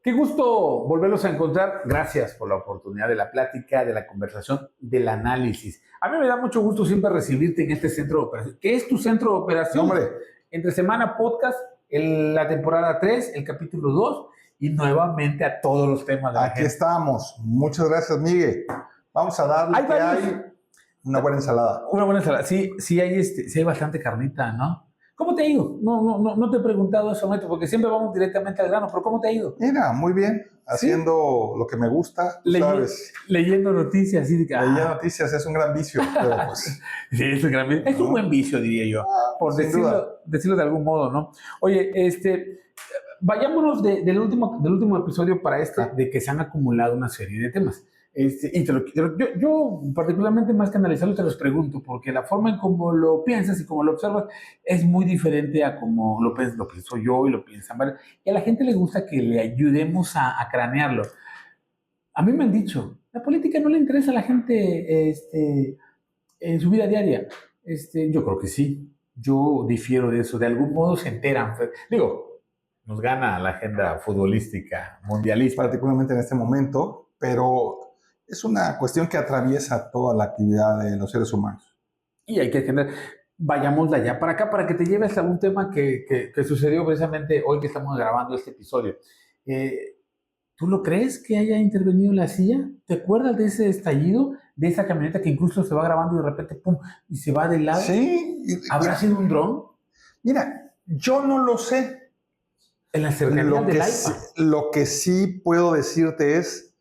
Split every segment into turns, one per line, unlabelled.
Qué gusto volverlos a encontrar. Gracias por la oportunidad de la plática, de la conversación, del análisis. A mí me da mucho gusto siempre recibirte en este centro de operaciones. ¿Qué es tu centro de
No,
operaciones?
hombre,
Entre semana podcast, la temporada 3, el capítulo 2 y nuevamente a todos los temas de la
aquí
gente.
estamos. Muchas gracias, Miguel. Vamos a darle
Hay
que
varios.
hay una buena ensalada.
Una buena ensalada. Sí, sí hay bastante carnita, ¿no? ¿Cómo te ha ido? No te he preguntado eso, Neto, porque siempre vamos directamente al grano, pero ¿cómo te ha ido?
Mira, muy bien,
Sí,
haciendo lo que me gusta, tú
Leye-
sabes.
leyendo noticias, así de que,
Leer noticias es un gran vicio, pero pues,
sí, es un buen
¿no?
vicio, diría yo, por
Sin duda.
decirlo de algún modo, ¿no? Oye, vayámonos del último episodio para
Ah,
de que se han acumulado una serie de temas. Y yo, particularmente, más que analizarlo, te los pregunto, porque la forma en cómo lo piensas y cómo lo observas es muy diferente a cómo lo pienso yo y lo piensan varios. Y a la gente le gusta que le ayudemos a cranearlo. A mí me han dicho, la política no le interesa a la gente en su vida diaria. Yo creo que sí. Yo difiero de eso. De algún modo se enteran. Digo, nos gana la agenda futbolística mundialista.
particularmente en este momento, pero es una cuestión que atraviesa toda la actividad de los seres humanos.
Y hay que generar. Vayamos de allá para acá para que te lleves a un tema que sucedió precisamente hoy que estamos grabando este episodio. Eh, ¿Tú lo crees que haya intervenido la CIA? ¿Te acuerdas de ese estallido? De esa camioneta que incluso se va grabando y de repente, ¡pum! Y se va de lado.
Sí,
¿Habrá sido un dron?
mira, yo no lo sé.
En las cercanías del AIFA.
Lo que sí puedo decirte es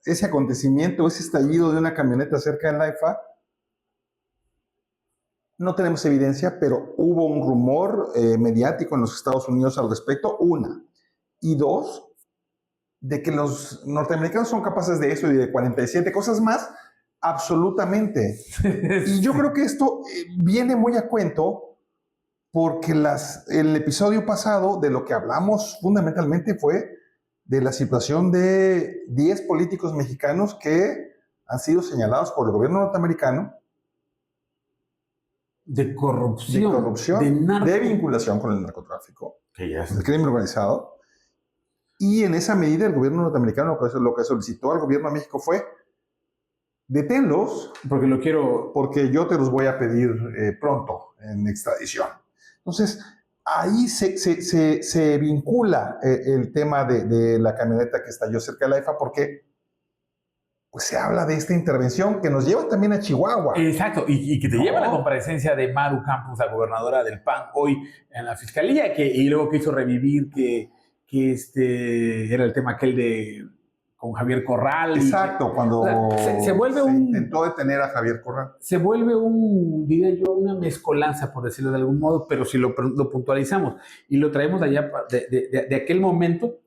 ese acontecimiento, ese estallido de una camioneta cerca del AIFA. No tenemos evidencia, pero hubo un rumor mediático en los Estados Unidos al respecto, una. Y dos, de que los norteamericanos son capaces de eso y de 47 cosas más, absolutamente. Y yo creo que esto viene muy a cuento porque el episodio pasado de lo que hablamos fundamentalmente fue de la situación de 10 políticos mexicanos que han sido señalados por el gobierno norteamericano
De
de
corrupción, de
corrupción,
narco.
de vinculación con el narcotráfico,
Que ya
el crimen organizado. Y en esa medida el gobierno norteamericano lo que solicitó al gobierno de México fue deténlos
porque lo quiero.
porque yo te los voy a pedir pronto en extradición. Entonces, ahí se vincula el tema de la camioneta que estalló cerca de la EFA porque pues, se habla de esta intervención que nos lleva también a Chihuahua.
Exacto, y que te lleva a la comparecencia de Maru Campos, la gobernadora del PAN, hoy en la fiscalía, y luego quiso revivir que era el tema aquel de con Javier Corral.
Exacto, cuando
O sea, se vuelve
intentó detener a Javier Corral.
se vuelve diría yo, una mezcolanza, por decirlo de algún modo, pero si lo puntualizamos y lo traemos de allá, de aquel momento,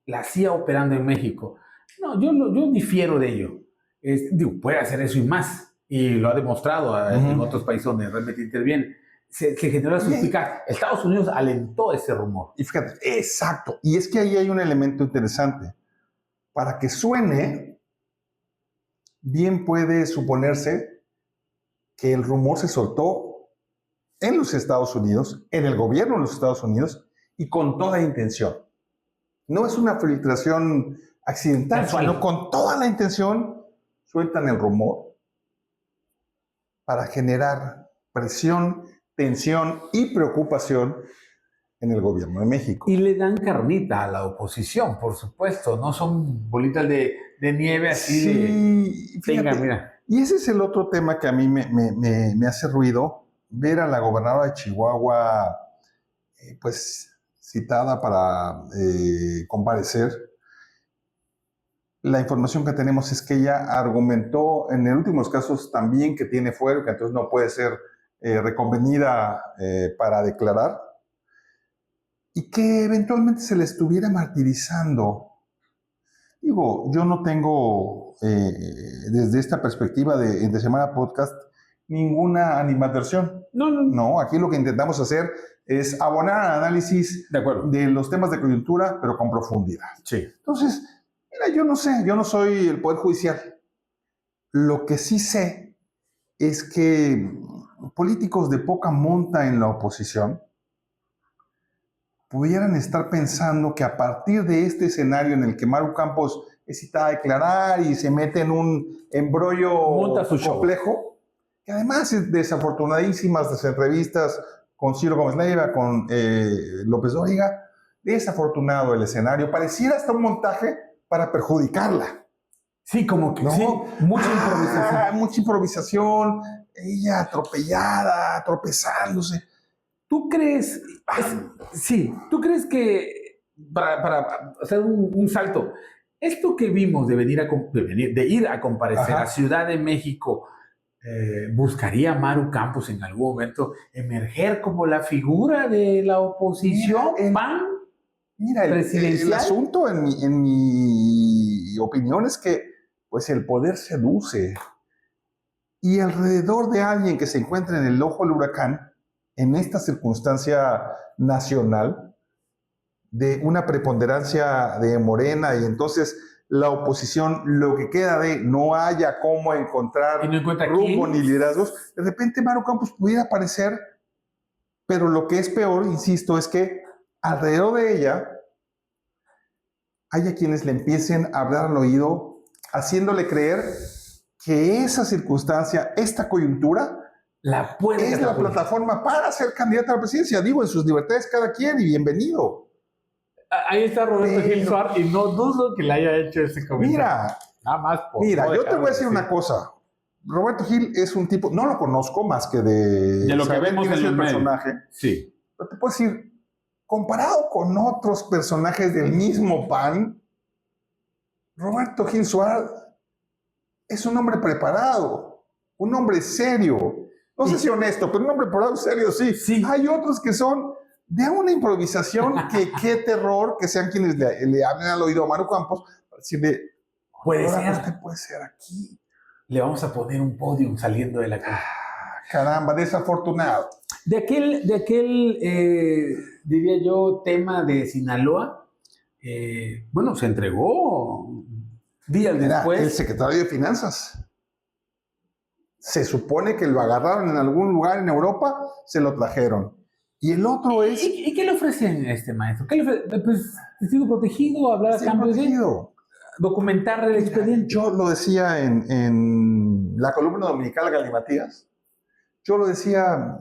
la CIA operando en México. No, yo difiero de ello. Digo, puede hacer eso y más, y lo ha demostrado en otros países donde realmente interviene. Se generó la suspicacia. Estados Unidos alentó ese rumor.
Y fíjate, exacto. Y es que ahí hay un elemento interesante. Para que suene, bien puede suponerse que el rumor se soltó en los Estados Unidos, en el gobierno de los Estados Unidos, y con toda intención. No es una filtración accidental, sino con toda la intención sueltan el rumor para generar presión, tensión y preocupación en el gobierno de México.
Y le dan carnita a la oposición, por supuesto. No son bolitas de nieve así
sí, fíjate,
Venga, mira.
Y ese es el otro tema que a mí me hace ruido, ver a la gobernadora de Chihuahua, pues citada para comparecer. La información que tenemos es que ella argumentó en los últimos casos también que tiene fuero, que entonces no puede ser reconvenida para declarar, y que eventualmente se le estuviera martirizando. Digo, yo no tengo desde esta perspectiva de Semana Podcast ninguna animadversión. No, aquí lo que intentamos hacer es abonar al análisis de los temas de coyuntura, pero con profundidad.
Sí.
Entonces, mira, yo no sé, yo no soy el Poder Judicial. Lo que sí sé es que políticos de poca monta en la oposición pudieran estar pensando que a partir de este escenario en el que Maru Campos es citada a declarar y se mete en un embrollo complejo, que además es desafortunadísimas las entrevistas con Ciro Gómez Leiva, con López Dóriga, desafortunado el escenario, pareciera hasta un montaje para perjudicarla.
Sí, como que ¿no? Sí, mucha improvisación.
Mucha improvisación, ella atropellada, tropezándose.
¿Tú crees, tú crees que, para hacer un salto, esto que vimos de ir a comparecer a Ciudad de México, ¿buscaría Maru Campos en algún momento emerger como la figura de la oposición PAN?
Mira, el asunto en mi opinión es que pues el poder seduce, y alrededor de alguien que se encuentra en el ojo del huracán, en esta circunstancia nacional, de una preponderancia de Morena, y entonces la oposición, lo que queda de no haya cómo encontrar rumbo ni liderazgos, de repente Maru Campos pudiera aparecer, pero lo que es peor, insisto, es que alrededor de ella haya quienes le empiecen a hablar al oído, haciéndole creer que esa circunstancia, esta coyuntura, es la plataforma para ser candidata a la presidencia. Digo, en sus libertades cada quien, y bienvenido.
Ahí está Roberto Gil Suárez, y no dudo que le haya hecho ese comentario.
Mira,
nada más
mira, yo te voy a decir una cosa. Roberto Gil es un tipo, no lo conozco más que de
lo que vemos en el
personaje.
Sí.
Pero te puedo decir, comparado con otros personajes del mismo PAN, Roberto Gil Suárez es un hombre preparado, un hombre serio. No sé si honesto, pero un hombre preparado, serio, sí. Hay otros que son de una improvisación que qué terror que sean quienes le hablen al oído a Maru Campos para decirle,
puede ser.
Usted puede ser aquí.
Le vamos a poner un podium saliendo de la casa.
Caramba, desafortunado.
De aquel diría yo, tema de Sinaloa, bueno, se entregó días después.
El secretario de Finanzas. Se supone que lo agarraron en algún lugar en Europa, se lo trajeron. Y el otro es...
¿Y qué le ofrecen a este maestro? ¿Qué le ofrecen? Pues, testigo protegido, hablar a cambio de... documentar el expediente.
Yo lo decía en la columna dominical Galimatías. Yo lo decía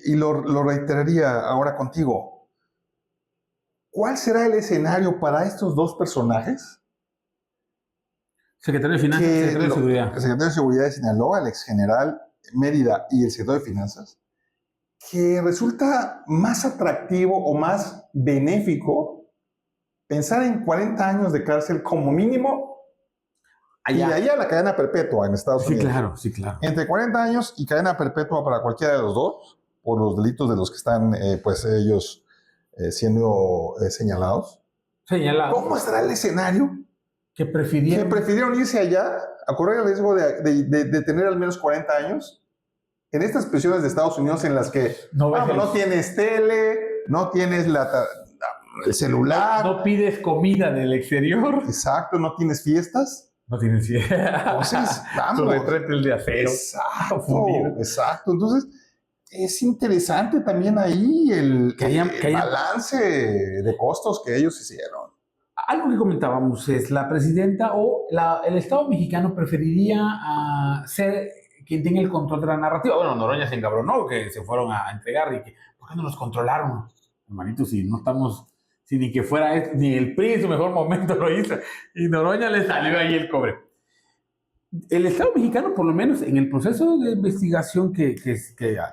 y lo reiteraría ahora contigo. ¿Cuál será el escenario para estos dos personajes?
Secretario de Finanzas, Secretario de Seguridad.
El Secretario de Seguridad de Sinaloa, el exgeneral Mérida, y el Secretario de Finanzas, que resulta más atractivo o más benéfico pensar en 40 años de cárcel como mínimo, allá. Y de allá la cadena perpetua en Estados Unidos.
Sí, claro.
Entre 40 años y cadena perpetua para cualquiera de los dos, por los delitos de los que están, pues ellos siendo señalados. ¿Cómo estará el escenario?
Que prefirieron
irse allá a correr el riesgo de tener al menos 40 años en estas prisiones de Estados Unidos en las que no tienes tele, no tienes el celular.
No pides comida del exterior.
Exacto, no tienes fiestas.
No tienes fiestas.
Entonces, vamos.
Tu retrete de acero.
Exacto. Entonces, es interesante también ahí el balance de costos que ellos hicieron.
Algo que comentábamos es la presidenta o el Estado mexicano preferiría ser quien tenga el control de la narrativa. Bueno, Noroña se encabronó que se fueron a entregar y que, ¿por qué no nos controlaron? Hermanito, si no estamos, si ni que fuera ni el PRI en su mejor momento lo hizo, y Noroña le salió ahí el cobre. El Estado mexicano, por lo menos en el proceso de investigación que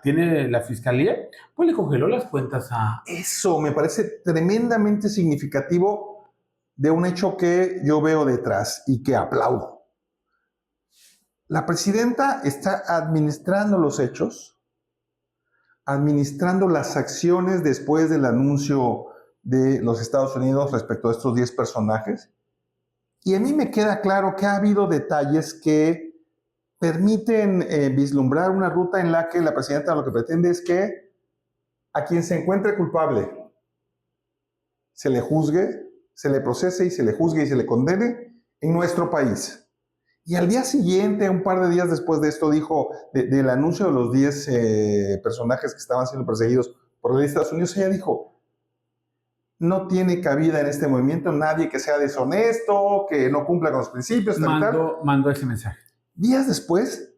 tiene la Fiscalía, pues le congeló las cuentas a...
Eso me parece tremendamente significativo de un hecho que yo veo detrás y que aplaudo. La presidenta está administrando los hechos, administrando las acciones después del anuncio de los Estados Unidos respecto a estos 10 personajes. Y a mí me queda claro que ha habido detalles que permiten vislumbrar una ruta en la que la presidenta lo que pretende es que a quien se encuentre culpable se le juzgue, se le procese y se le juzgue y se le condene en nuestro país. Y al día siguiente, un par de días después de esto, dijo del anuncio de los 10 personajes que estaban siendo perseguidos por los Estados Unidos, ella dijo, no tiene cabida en este movimiento nadie que sea deshonesto, que no cumpla con los principios.
Mandó ese mensaje.
Días después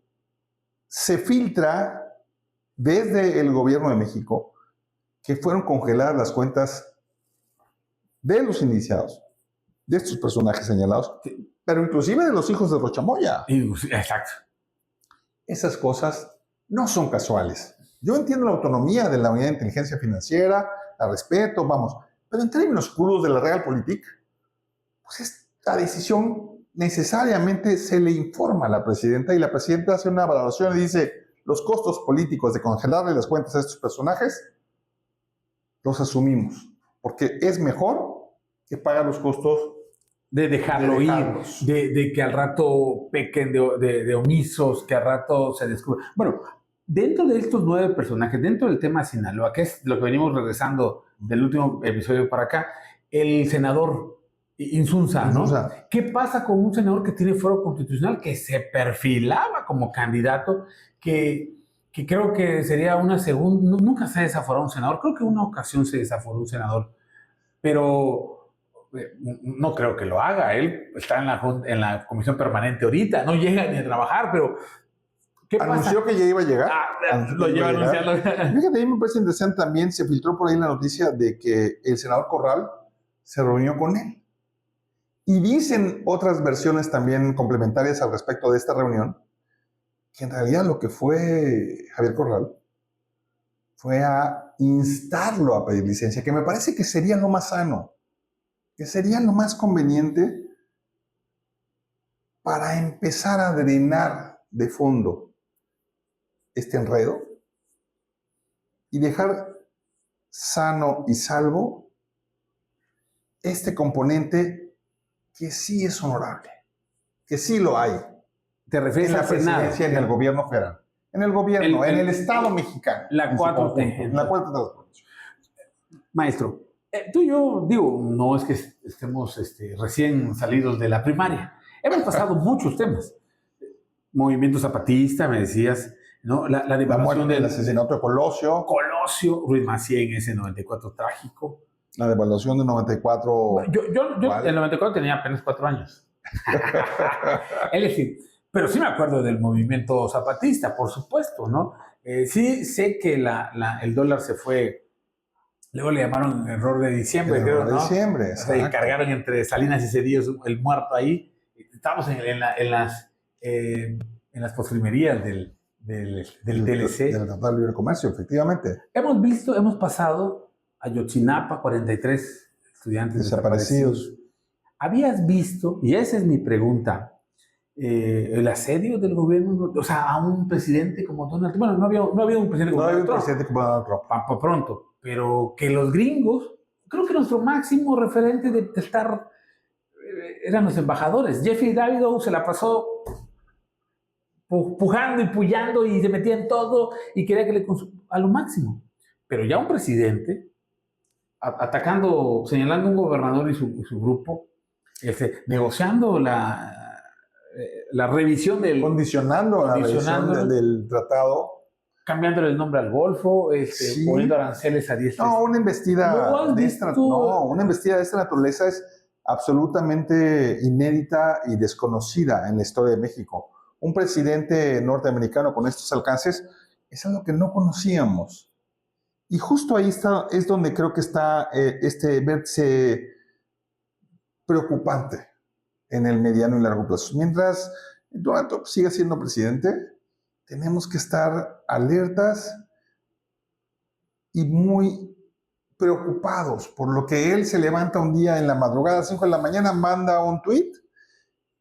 se filtra desde el gobierno de México que fueron congeladas las cuentas de los indiciados, de estos personajes señalados, pero inclusive de los hijos de Rochamoya.
Exacto.
Esas cosas no son casuales. Yo entiendo la autonomía de la Unidad de Inteligencia Financiera, la respeto, vamos, pero en términos puros de la Realpolitik, pues esta decisión necesariamente se le informa a la presidenta y la presidenta hace una valoración y dice, los costos políticos de congelarle las cuentas a estos personajes los asumimos, porque es mejor que pagar los costos
de dejarlo ir, de que al rato pequen de omisos, que al rato se descubran. Bueno, dentro de estos 9 personajes, dentro del tema Sinaloa, que es lo que venimos regresando del último episodio para acá, el senador Insunza, ¿no? ¿Qué pasa con un senador que tiene fuero constitucional, que se perfilaba como candidato, que creo que sería una segunda, nunca se ha desaforado un senador, creo que una ocasión se desaforó un senador, pero no creo que lo haga, él está en la comisión permanente ahorita, no llega ni a trabajar, pero ¿qué pasa?
Anunció que ya iba a llegar.
Lo lleva anunciando.
Fíjate, a mí me parece interesante también, se filtró por ahí la noticia de que el senador Corral se reunió con él. Y dicen otras versiones también complementarias al respecto de esta reunión, que en realidad lo que fue Javier Corral fue a instarlo a pedir licencia, que me parece que sería lo más sano, que sería lo más conveniente para empezar a drenar de fondo este enredo y dejar sano y salvo este componente que sí es honorable, que sí lo hay.
¿Te refieres
en la
al Senado?
Presidencia, en el gobierno federal, en el gobierno, en el Estado mexicano.
La 4T.
La 4T.
Maestro, tú y yo, digo, no es que estemos recién salidos de la primaria. Hemos pasado muchos temas. Movimiento zapatista, me decías, ¿no? La devaluación
del asesinato de Colosio.
Ruiz Massieu en ese 94 trágico.
La devaluación del 94.
Yo en el 94 tenía apenas 4 años. Es decir, pero sí me acuerdo del movimiento zapatista, por supuesto, ¿no? Sí sé que el dólar se fue, luego le llamaron error de diciembre, creo, ¿no?
Diciembre,
se cargaron entre Salinas y Cedillo el muerto ahí. Estábamos en las postrimerías del TLC.
Del Tratado de Libre Comercio, efectivamente.
Hemos pasado a Ayotzinapa, 43 estudiantes desaparecidos. ¿Habías visto, y esa es mi pregunta, el asedio del gobierno, o sea, a un presidente como Donald Trump? Bueno, no había un presidente como
Donald Trump.
Por pronto, pero que los gringos, creo que nuestro máximo referente de estar eran los embajadores. Jeffrey Davidow se la pasó pujando y puyando y se metía en todo y quería que a lo máximo. Pero ya un presidente atacando, señalando a un gobernador y su grupo, negociando la revisión
condicionando la revisión del tratado,
cambiándole el nombre al Golfo,
sí.
poniendo aranceles a diestra.
No, una embestida de esta naturaleza es absolutamente inédita y desconocida en la historia de México. Un presidente norteamericano con estos alcances es algo que no conocíamos. Y justo ahí es donde creo que está este vértice preocupante en el mediano y largo plazo. Mientras Donald Trump siga siendo presidente, tenemos que estar alertas y muy preocupados por lo que él se levanta un día en la madrugada, a las 5 de la mañana, manda un tweet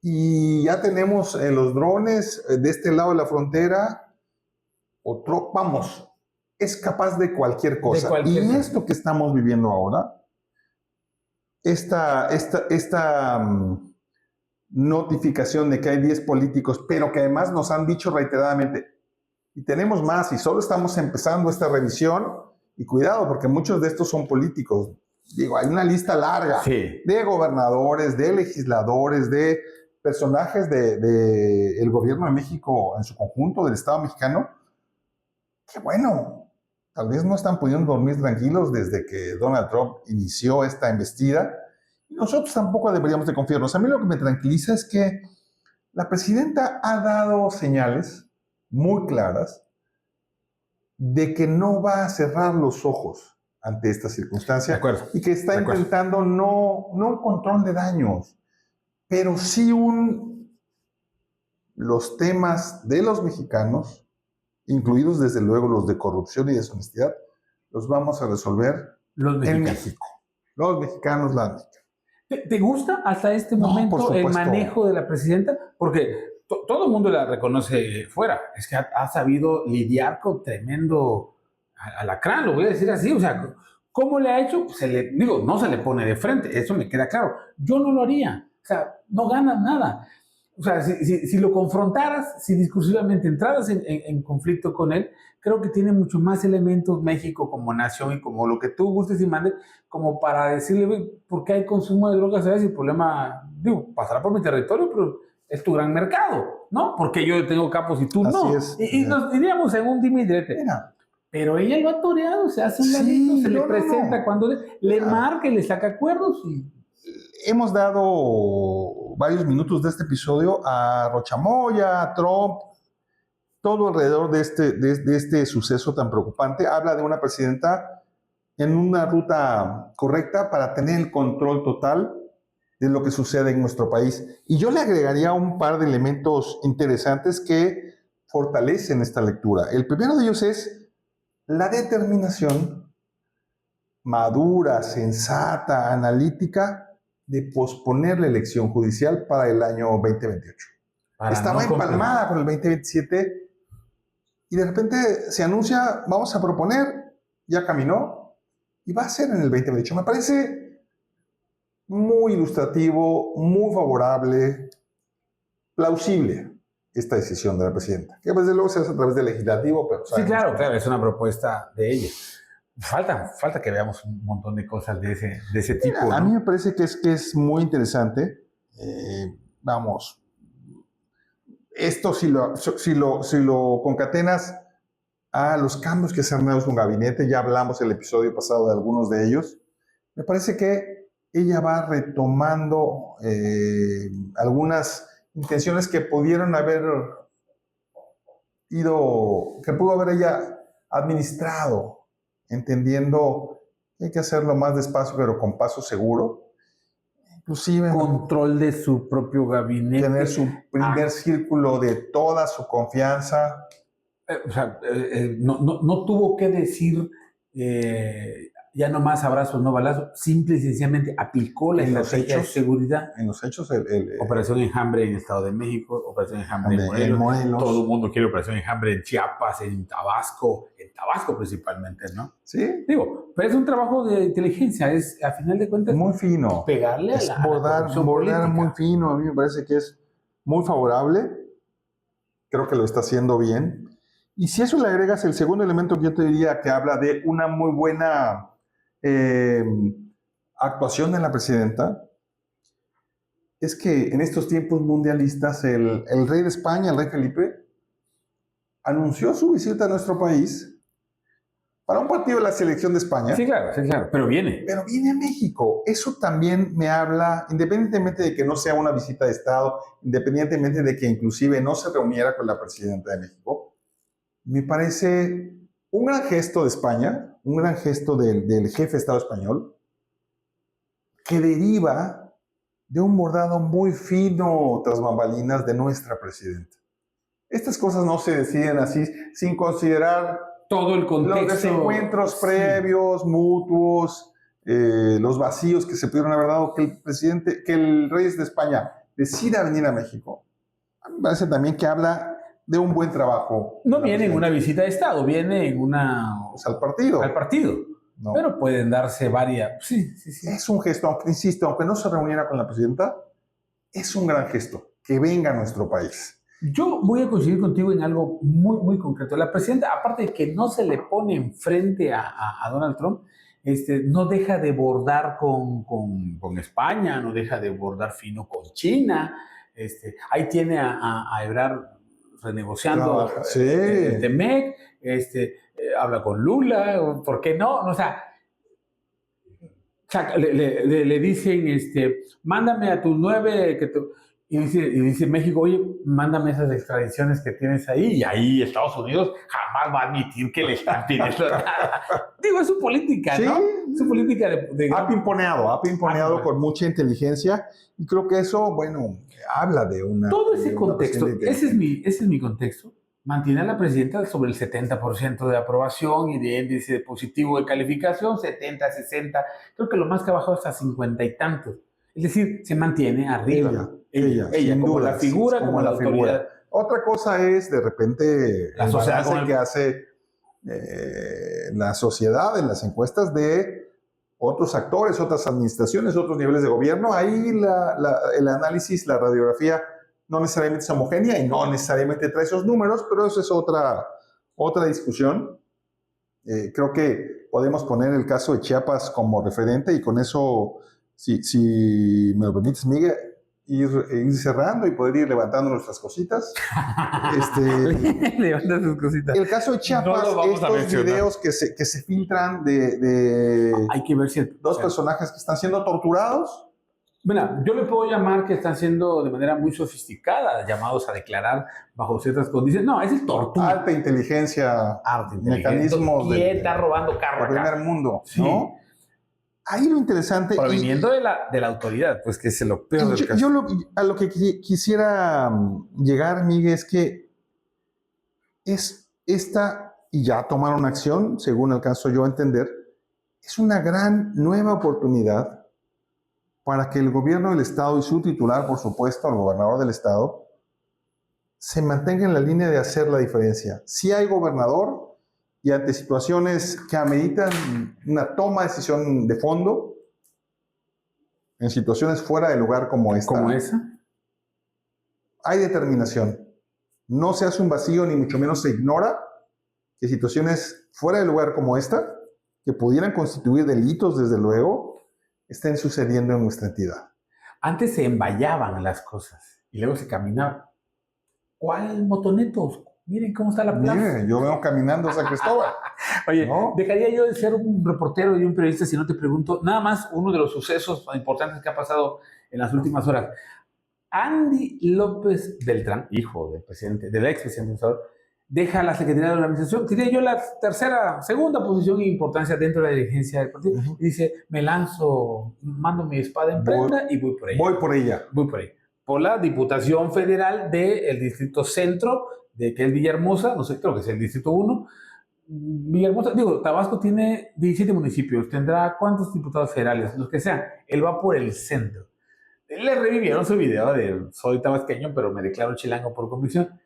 y ya tenemos los drones de este lado de la frontera. Vamos, es capaz de cualquier cosa. Y esto que estamos viviendo ahora, esta notificación de que hay 10 políticos, pero que además nos han dicho reiteradamente, y tenemos más, y solo estamos empezando esta revisión, y cuidado, porque muchos de estos son políticos. Digo, hay una lista larga de gobernadores, de legisladores, de personajes del gobierno de México en su conjunto, del Estado mexicano, que bueno, tal vez no están pudiendo dormir tranquilos desde que Donald Trump inició esta embestida. Y nosotros tampoco deberíamos de confiarnos. A mí lo que me tranquiliza es que la presidenta ha dado señales muy claras de que no va a cerrar los ojos ante esta circunstancia y que está intentando no un control de daños, pero sí los temas de los mexicanos, incluidos desde luego los de corrupción y deshonestidad, los vamos a resolver en México. Los mexicanos, la mexicanos.
¿Te gusta hasta este momento el manejo de la presidenta? Porque todo el mundo la reconoce fuera. Es que ha sabido lidiar con tremendo alacrán, lo voy a decir así. O sea, ¿cómo le ha hecho? Pues no se le pone de frente, eso me queda claro. Yo no lo haría. O sea, no ganas nada. O sea, si lo confrontaras, si discursivamente entraras en conflicto con él, creo que tiene mucho más elementos México como nación y como lo que tú gustes y mandes, como para decirle, ¿por qué hay consumo de drogas? ¿Sabes? Y el problema, pasará por mi territorio, pero es tu gran mercado, ¿no? Porque yo tengo capos y tú no. Y nos diríamos en un dime y direte. Pero ella lo ha toreado, se hace un ladito, se le presenta cuando le marca y le saca acuerdos y...
Hemos dado varios minutos de este episodio a Rochamoya, a Trump, todo alrededor de este suceso tan preocupante. Habla de una presidenta en una ruta correcta para tener el control total de lo que sucede en nuestro país. Y yo le agregaría un par de elementos interesantes que fortalecen esta lectura. El primero de ellos es la determinación madura, sensata, analítica, de posponer la elección judicial para el año 2028. Estaba empalmada con el 2027 y de repente se anuncia, vamos a proponer, ya caminó y va a ser en el 2028. Me parece muy ilustrativo, muy favorable, plausible esta decisión de la presidenta, que desde luego se hace a través del legislativo, pero...
Sí, claro, es una propuesta de ella. Falta que veamos un montón de cosas de ese tipo.
Mira, ¿no? A mí me parece que es muy interesante. Esto si lo concatenas a los cambios que se han dado en su gabinete, ya hablamos el episodio pasado de algunos de ellos, me parece que ella va retomando algunas intenciones que pudieron haber que pudo haber ella administrado, entendiendo que hay que hacerlo más despacio, pero con paso seguro. Inclusive
control de su propio gabinete.
Tener su primer círculo de toda su confianza.
No tuvo que decir ya no más abrazos, no balazos. Simple y sencillamente aplicó la estrategia de seguridad.
En los hechos,
Operación Enjambre en el Estado de México, Operación Enjambre en Morelos. Todo el mundo quiere Operación Enjambre en Chiapas, en Tabasco principalmente, ¿no?
Sí.
Pero es un trabajo de inteligencia, es a final de cuentas
muy fino.
Pegarle a la
bordar muy fino. A mí me parece que es muy favorable. Creo que lo está haciendo bien. Y si eso le agregas el segundo elemento que yo te diría que habla de una muy buena actuación de la presidenta, es que en estos tiempos mundialistas el rey de España, el rey Felipe, anunció su visita a nuestro país para un partido de la selección de España.
Sí, claro, pero viene.
Pero viene a México. Eso también me habla, independientemente de que no sea una visita de Estado, independientemente de que inclusive no se reuniera con la presidenta de México, me parece un gran gesto de España, un gran gesto del jefe de Estado español, que deriva de un bordado muy fino tras bambalinas de nuestra presidenta. Estas cosas no se deciden así, sin considerar
todo el contexto.
Los desencuentros previos, mutuos, los vacíos que se pudieron haber dado, que el rey de España decida venir a México. A mí me parece también que habla de un buen trabajo.
No viene en una visita de Estado, viene en una...
Pues al partido.
Al partido. No. Pero pueden darse varias... Sí.
Es un gesto, aunque no se reuniera con la presidenta, es un gran gesto, que venga a nuestro país.
Yo voy a coincidir contigo en algo muy, muy concreto. La presidenta, aparte de que no se le pone enfrente a Donald Trump, no deja de bordar con España, no deja de bordar fino con China. Ahí tiene a Ebrard renegociando el TEMEC. habla con Lula, ¿por qué no? O sea, le dicen, mándame a tus 9, y dice México, oye, mándame esas extradiciones que tienes ahí, y ahí Estados Unidos jamás va a admitir que le están pidiendo nada. Digo, es su política,
Sí,
¿no? Su política
ha pimponeado con mucha inteligencia, y creo que eso, bueno, habla de una...
todo ese
de una
contexto,
presidenta
ese
inteligente.
es mi contexto, mantiene a la presidenta sobre el 70% de aprobación y de índice positivo de calificación, 70, 60, creo que lo más que ha bajado hasta 50 y tantos. Es decir, se mantiene arriba.
Ella,
Ella
sin
como
duda,
la figura, como la
figura.
autoridad.
Otra cosa es, de repente,
La
el
sociedad
balance
con
que
el...
hace la sociedad en las encuestas de otros actores, otras administraciones, otros niveles de gobierno. Ahí el análisis, la radiografía no necesariamente es homogénea y no necesariamente trae esos números, pero eso es otra discusión. Creo que podemos poner el caso de Chiapas como referente, y con eso, si me lo permites, Miguel, ir cerrando y poder ir levantando nuestras cositas.
Levanta sus cositas.
El caso de Chiapas,
No lo vamos a
estos
mencionar.
videos que se filtran de
Hay que ver si...
dos personajes que están siendo torturados.
Mira, yo le puedo llamar que están siendo de manera muy sofisticada llamados a declarar bajo ciertas condiciones. No, es el tortura.
Alta inteligencia, mecanismos
¿Quién está robando carro
del
acá?
primer mundo,
Sí.
¿no? Ahí lo interesante...
Proviniendo de la autoridad, pues que es lo peor del caso.
Yo a lo que quisiera llegar, Miguel, es que es esta, y ya tomaron acción, según alcanzo yo a entender, es una gran nueva oportunidad para que el gobierno del Estado y su titular, por supuesto, el gobernador del Estado, se mantenga en la línea de hacer la diferencia. Si hay gobernador, y ante situaciones que ameritan una toma de decisión de fondo, en situaciones fuera de lugar como esta,
¿Como esa?
hay determinación. No se hace un vacío, ni mucho menos se ignora que situaciones fuera de lugar como esta, que pudieran constituir delitos, desde luego, estén sucediendo en nuestra entidad.
Antes se emballaban las cosas y luego se caminaba. ¿Cuál motonetos? Miren cómo está la plaza.
Mire, yo veo caminando a San Cristóbal.
Oye,
¿no?
dejaría yo de ser un reportero y un periodista si no te pregunto nada más uno de los sucesos importantes que ha pasado en las últimas horas. Andy López Beltrán, hijo del presidente, del expresidente Salvador, deja la Secretaría de la Organización, diría yo la segunda posición en importancia dentro de la dirigencia del partido, y dice, me lanzo, mando mi espada en prenda y voy por ella.
Voy por ella.
Voy por ella. Por la Diputación Federal del Distrito Centro, que es Villahermosa, no sé, creo que es el Distrito 1. Villahermosa, digo, Tabasco tiene 17 municipios, tendrá ¿cuántos diputados federales? Los que sean, él va por el centro. Le revivieron su video de soy tabasqueño, pero me declaro chilango por convicción.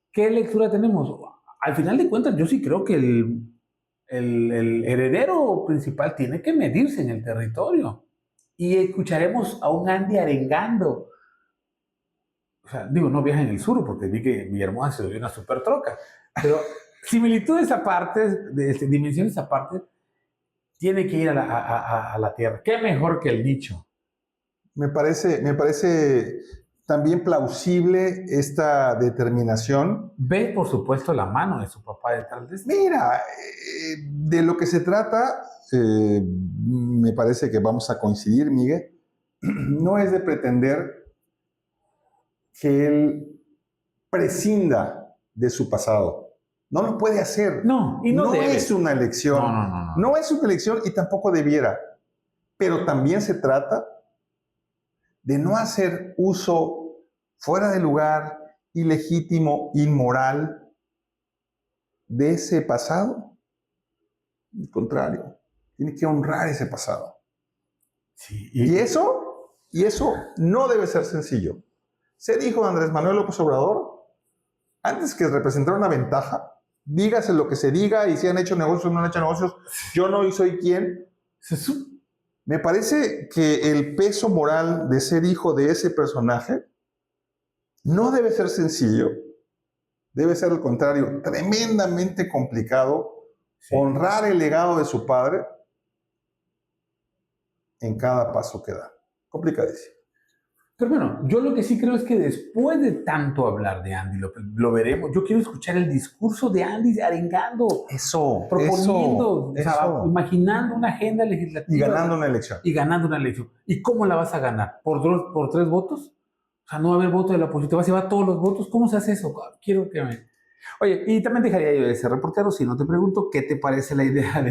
¿Qué lectura tenemos? Al final de cuentas, yo sí creo que el heredero principal tiene que medirse en el territorio. Y escucharemos a un Andy arengando. O sea, digo, no viaja en el sur, porque vi que Villahermosa se dio una super troca. Pero similitudes aparte, dimensiones aparte, tiene que ir a la tierra. ¿Qué mejor que el dicho?
Me parece también plausible esta determinación.
Ve, por supuesto, la mano de su papá detrás de esto.
Mira, de lo que se trata, me parece que vamos a coincidir, Miguel, no es de pretender que él prescinda de su pasado. No lo puede hacer.
No, y no debe.
Es una elección. No es una elección, y tampoco debiera. Pero también se trata de no hacer uso fuera de lugar, ilegítimo, inmoral, de ese pasado. Al contrario, tiene que honrar ese pasado.
Sí,
y eso no debe ser sencillo. Ser hijo de Andrés Manuel López Obrador, antes que representar una ventaja, dígase lo que se diga, y si han hecho negocios o no han hecho negocios, yo no soy quien. Me parece que el peso moral de ser hijo de ese personaje no debe ser sencillo. Debe ser, al contrario, tremendamente complicado, honrar el legado de su padre en cada paso que da. Complicadísimo.
Pero bueno, yo lo que sí creo es que después de tanto hablar de Andy López, lo veremos. Yo quiero escuchar el discurso de Andy arengando,
Eso,
proponiendo, o sea,
eso.
imaginando una agenda
Y
legislativa.
ganando una elección.
Y ganando una elección. ¿Y cómo la vas a ganar? ¿Por 3 votos? O sea, no va a haber voto de la oposición, vas a llevar todos los votos. ¿Cómo se hace eso? Quiero que me... Oye, y también dejaría yo de ser reportero si no te pregunto qué te parece la idea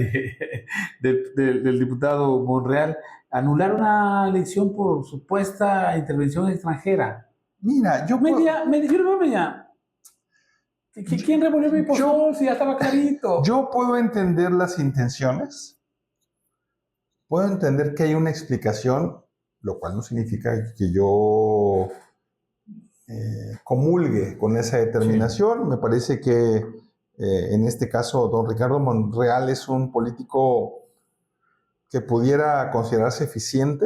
del diputado Monreal anular una elección por supuesta intervención extranjera.
Mira,
Me dijeron, ya. ¿Quién revolvió mi pozol si ya estaba clarito?
Yo puedo entender las intenciones, puedo entender que hay una explicación, lo cual no significa que yo comulgue con esa determinación. Sí. Me parece que en este caso don Ricardo Monreal es un político que pudiera considerarse eficiente,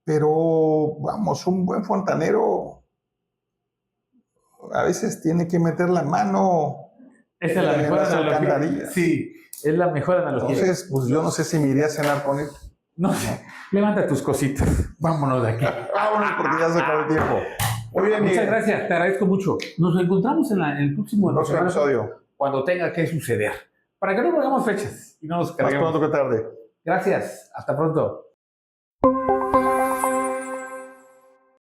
pero vamos, un buen fontanero a veces tiene que meter la mano.
Esa es la mejor analogía. Sí, es la mejor analogía.
Entonces, pues yo no sé si me iría a cenar con él.
No sé, levanta tus cositas. Vámonos de aquí.
Vámonos porque ya se acabó el tiempo. Muy bien,
muchas gracias, te agradezco mucho. Nos encontramos en el próximo
episodio.
Cuando tenga que suceder. Para que no pongamos fechas y no nos carguemos.
Más pronto que tarde.
Gracias, hasta pronto.